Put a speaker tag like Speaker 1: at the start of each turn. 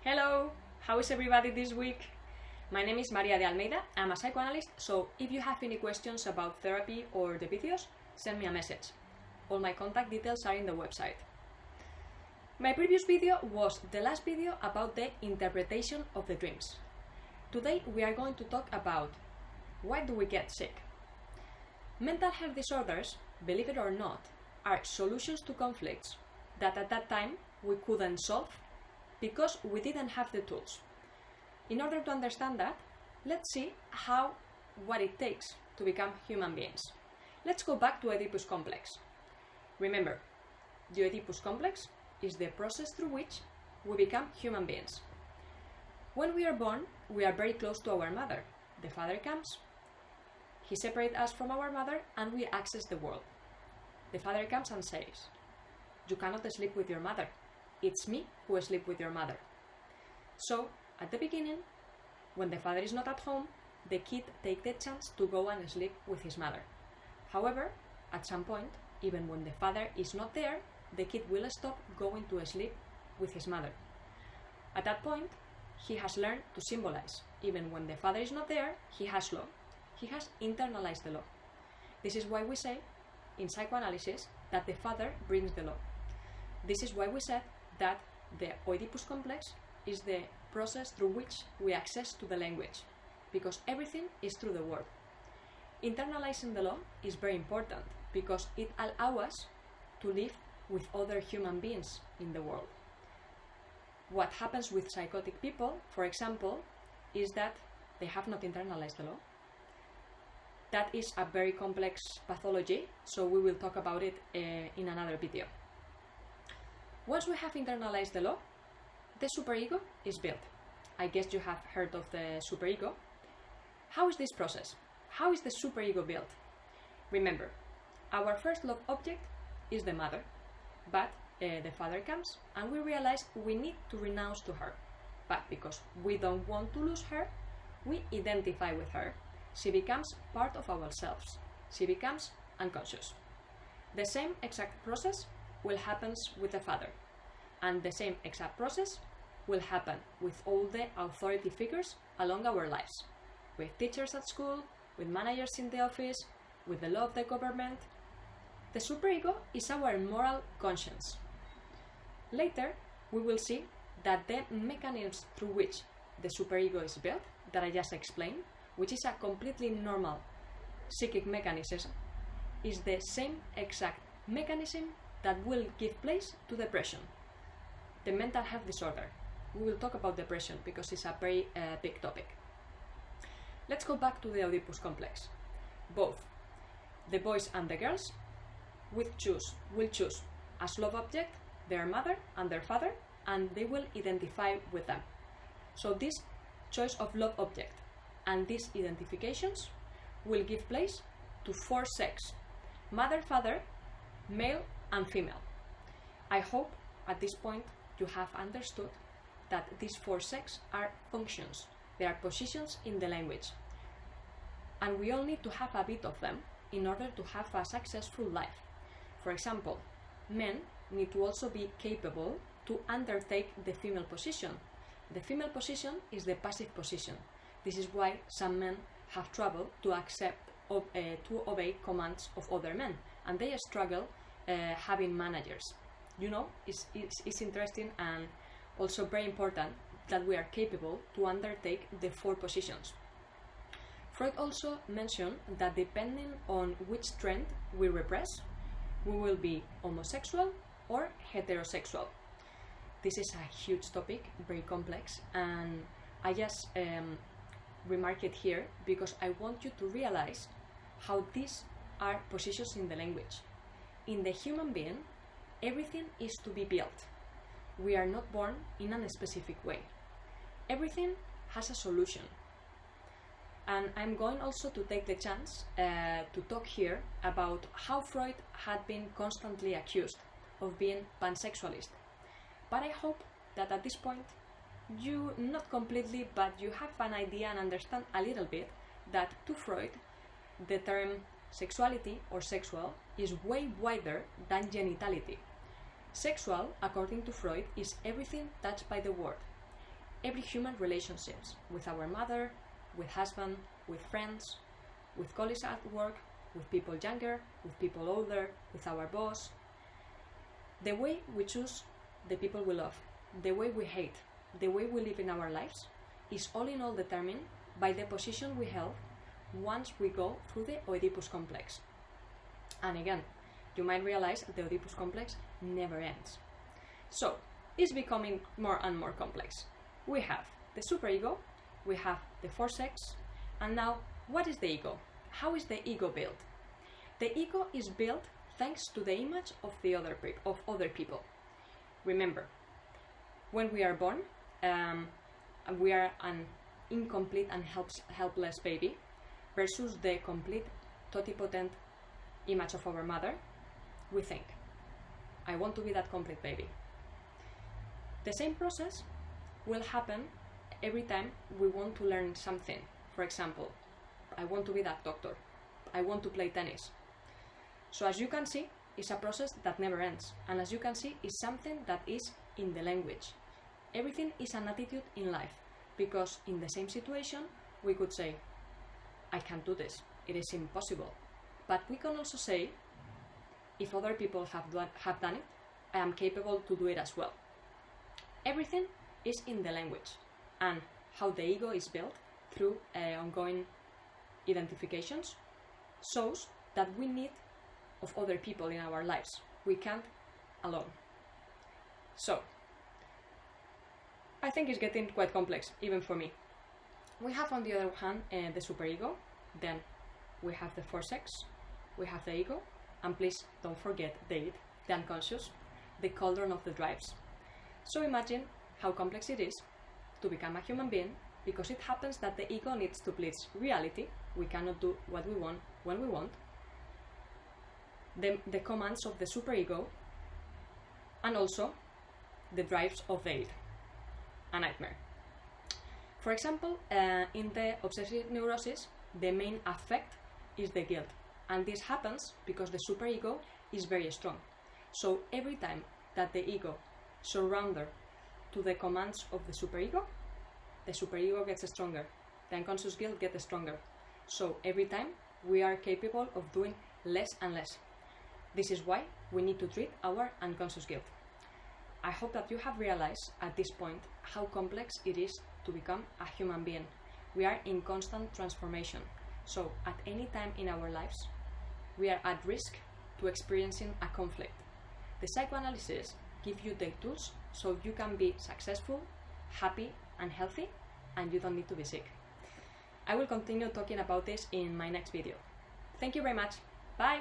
Speaker 1: Hello! How is everybody this week? My name is Maria de Almeida. I'm a psychoanalyst, so if you have any questions about therapy or the videos, send me a message. All my contact details are in the website. My previous video was the last video about the interpretation of the dreams. Today we are going to talk about why do we get sick. Mental health disorders, believe it or not, are solutions to conflicts that at that time we couldn't solve because we didn't have the tools. In order to understand that, let's see what it takes to become human beings. Let's go back to Adipose Complex. Remember, the Oedipus Complex is the process through which we become human beings. When we are born, we are very close to our mother. The father comes, he separates us from our mother, and we access the world. The father comes and says, "You cannot sleep with your mother. It's me who sleep with your mother." So, at the beginning, when the father is not at home, the kid takes the chance to go and sleep with his mother. However, at some point, even when the father is not there, the kid will stop going to sleep with his mother. At that point, he has learned to symbolize. Even when the father is not there, he has law. He has internalized the law. This is why we say, in psychoanalysis, that the father brings the law. This is why we said that the Oedipus complex is the process through which we access to the language, because everything is through the word. Internalizing the law is very important because it allows us to live with other human beings in the world. What happens with psychotic people, for example, is that they have not internalized the law. That is a very complex pathology, so we will talk about it in another video. Once we have internalized the law, the superego is built. I guess you have heard of the superego. How is this process? How is the superego built? Remember, our first love object is the mother, but the father comes and we realize we need to renounce to her. But because we don't want to lose her, we identify with her. She becomes part of ourselves. She becomes unconscious. The same exact process will happen with the father. And the same exact process will happen with all the authority figures along our lives. With teachers at school, with managers in the office, with the law of the government. The superego is our moral conscience. Later, we will see that the mechanisms through which the superego is built, that I just explained, which is a completely normal psychic mechanism, is the same exact mechanism that will give place to depression, the mental health disorder. We will talk about depression because it's a very big topic. Let's go back to the Oedipus complex. Both the boys and the girls will choose as love object their mother and their father, and they will identify with them. So this choice of love object and these identifications will give place to 4 sexes: mother, father, male and female. I hope at this point you have understood that these 4 sexes are functions. They are positions in the language. And we all need to have a bit of them in order to have a successful life. For example, men need to also be capable to undertake the female position. The female position is the passive position. This is why some men have trouble to to obey commands of other men, and they struggle having managers. You know, it's interesting and also very important that we are capable to undertake the 4 positions. Freud also mentioned that depending on which trend we repress, we will be homosexual or heterosexual. This is a huge topic, very complex, and I just remark it here because I want you to realize how these are positions in the language. In the human being, everything is to be built. We are not born in a specific way. Everything has a solution. And I'm going also to take the chance to talk here about how Freud had been constantly accused of being pansexualist. But I hope that at this point, you, not completely, but you have an idea and understand a little bit that to Freud, the term sexuality or sexual is way wider than genitality. Sexual, according to Freud, is everything touched by the word. every human relationships with our mother, with husband, with friends, with colleagues at work, with people younger, with people older, with our boss. The way we choose the people we love, the way we hate, the way we live in our lives is all in all determined by the position we held once we go through the Oedipus Complex. And again, you might realize the Oedipus Complex never ends. So, it's becoming more and more complex. We have the superego, we have the forceps, and now, what is the ego? How is the ego built? The ego is built thanks to the image of other people. Remember, when we are born, we are an incomplete and helpless baby versus the complete, totipotent image of our mother. We think, I want to be that complete baby. The same process will happen every time we want to learn something. For example, I want to be that doctor. I want to play tennis. So as you can see, it's a process that never ends. And as you can see, it's something that is in the language. Everything is an attitude in life, because in the same situation, we could say, I can't do this. It is impossible. But we can also say, if other people have done it, I am capable to do it as well. Everything is in the language, and how the ego is built through ongoing identifications shows that we need of other people in our lives. We can't alone. So, I think it's getting quite complex, even for me. We have on the other hand the superego, then we have the forceps, we have the ego, and please don't forget the unconscious, the cauldron of the drives. So imagine how complex it is to become a human being, because it happens that the ego needs to please reality. We cannot do what we want when we want. The commands of the superego, and also the drives of the id. A nightmare. For example, in the obsessive neurosis, the main affect is the guilt. And this happens because the superego is very strong. So every time that the ego surrenders to the commands of the superego gets stronger. The unconscious guilt gets stronger. So every time we are capable of doing less and less. This is why we need to treat our unconscious guilt. I hope that you have realized at this point how complex it is to become a human being. We are in constant transformation. So at any time in our lives, we are at risk to experiencing a conflict. The psychoanalysis gives you the tools so you can be successful, happy, and healthy, and you don't need to be sick. I will continue talking about this in my next video. Thank you very much. Bye!